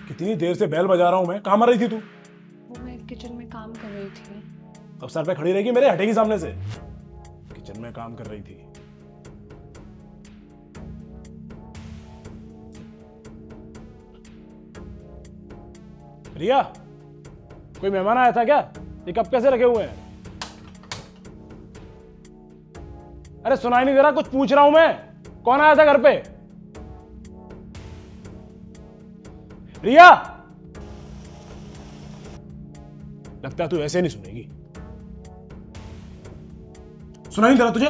कितनी देर से बेल बजा रहा हूं मैं, कहां मर रही थी तू? वो मैं किचन में काम कर रही थी। अब सर पे खड़ी रहेगी मेरे, हटेगी सामने से। किचन में काम कर रही थी। रिया, कोई मेहमान आया था क्या? ये कप कैसे रखे हुए हैं? अरे सुनाई नहीं दे रहा? कुछ पूछ रहा हूं मैं। कौन आया था घर पे? रिया, लगता है तू ऐसे नहीं सुनेगी। सुनाई नहीं दे रहा तुझे?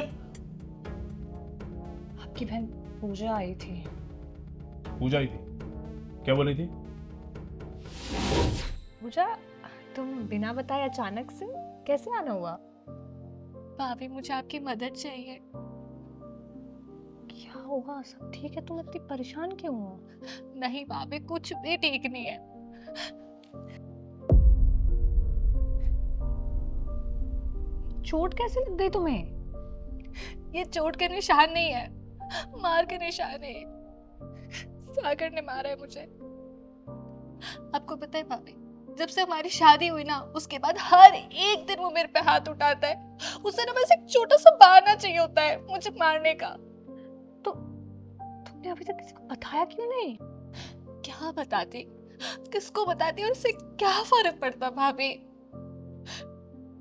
आपकी बहन पूजा आई थी। पूजा आई थी? क्या बोली थी? पूजा, तुम बिना बताए अचानक से कैसे आना हुआ? भाभी मुझे आपकी मदद चाहिए। क्या हुआ? सब ठीक है? तुम इतनी परेशान क्यों हो? नहीं भाभी, कुछ भी ठीक नहीं है। चोट कैसे लग गई तुम्हें? ये चोट के निशान नहीं है, मार के निशान है। सागर ने मारा है मुझे। आपको पता है भाभी, जब से हमारी शादी हुई ना, उसके बाद हर एक दिन वो मेरे पे हाथ उठाता है। उसे ना बस एक छोटा सा बहाना चाहिए होता है मुझे मारने का। तो तुमने अभी तक किसी को बताया क्यों नहीं? क्या बताती, किसको बताती और उससे क्या फर्क पड़ता भाभी?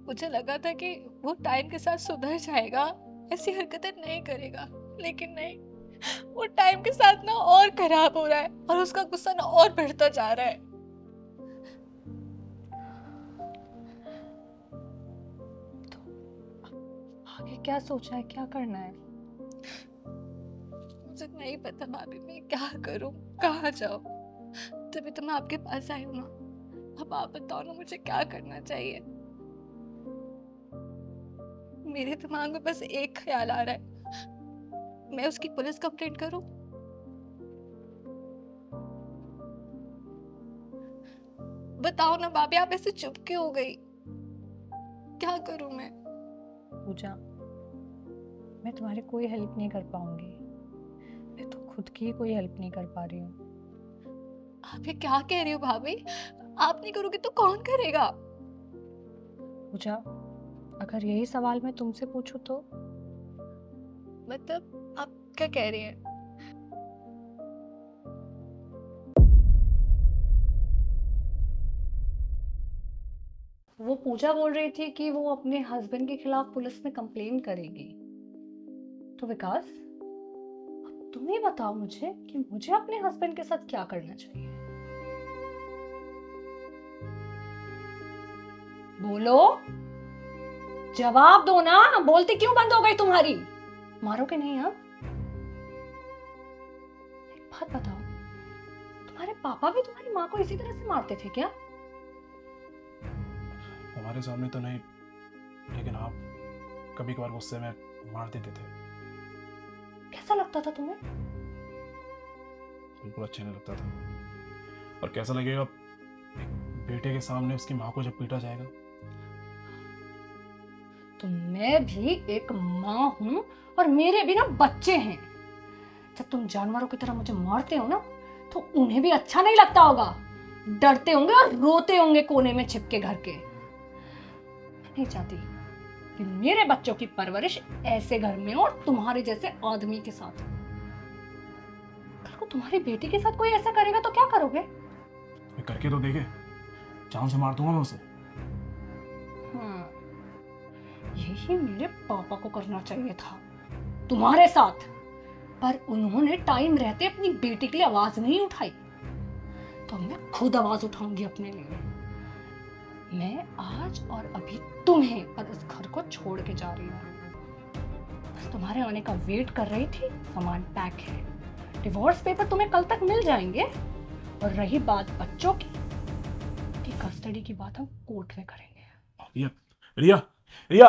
मुझे लगा था कि वो टाइम के साथ सुधर जाएगा, ऐसी हरकतें नहीं करेगा, लेकिन नहीं, वो टाइम के साथ ना और खराब हो रहा है और उसका गुस्सा ना और बढ़ता जा रहा है। तो आगे क्या सोचा है, क्या करना है? मुझे नहीं पता भाभी, मैं क्या करूं, कहाँ जाऊं। तभी तो मैं आपके पास आई हूं ना। अब आप बताओ ना, मुझे क्या करना चाहिए। मेरे दिमाग में बस एक ख्याल आ रहा है, मैं उसकी पुलिस कंप्लेंट करूं। बताओ ना भाभी, आप ऐसे चुप क्यों हो गई? क्या करूं मैं? पूजा, मैं तुम्हारी कोई हेल्प नहीं कर पाऊंगी। मैं तो खुद की कोई हेल्प नहीं कर पा रही हूँ। आप ये क्या कह रही हो भाभी? आप नहीं करोगे तो कौन करेगा? पूजा, अगर यही सवाल मैं तुमसे पूछूं तो? मतलब आप क्या कह रही हैं? वो पूजा बोल रही थी कि वो अपने हस्बैंड के खिलाफ पुलिस में कंप्लेन करेगी। तो विकास, अब तुम ही बताओ मुझे कि मुझे अपने हस्बैंड के साथ क्या करना चाहिए। बोलो, जवाब दो ना। बोलती क्यों बंद हो गई तुम्हारी? मारोगे नहीं अब? एक बात बताओ, तुम्हारे पापा भी तुम्हारी माँ को इसी तरह से मारते थे क्या? हमारे सामने तो नहीं, लेकिन आप कभी कभार गुस्से में मार देते थे। कैसा लगता था तुम्हें? बिल्कुल अच्छा नहीं लगता था। और कैसा लगेगा एक बेटे के सामने उसकी माँ को जब पीटा जाएगा? तो मैं भी एक माँ हूं और मेरे भी ना बच्चे हैं। जब तुम जानवरों की तरह मुझे मारते हो ना, तो उन्हें भी अच्छा नहीं लगता होगा। डरते होंगे और रोते होंगे कोने में छिपके घर के। मैं नहीं चाहती कि मेरे बच्चों की परवरिश ऐसे घर में हो और तुम्हारे जैसे आदमी के साथ। कल को तुम्हारी बेटी के साथ कोई ऐसा करेगा तो क्या करोगे? मैं करके तो देखे, जान से मार दूंगा मैं उसे। यही मेरे पापा को करना चाहिए था तुम्हारे साथ, पर उन्होंने टाइम रहते अपनी बेटी के लिए आवाज नहीं उठाई। तो मैं खुद आवाज उठाऊंगी अपने लिए। मैं आज और अभी तुम्हें और इस घर को छोड़ के जा रही हूँ। बस तुम्हारे आने का वेट कर रही थी। सामान पैक है, डिवोर्स पेपर तुम्हें कल तक मिल जाएंगे। और रही बात बच्चों की कस्टडी की बात हम कोर्ट में करेंगे। रिया, रिया, रिया।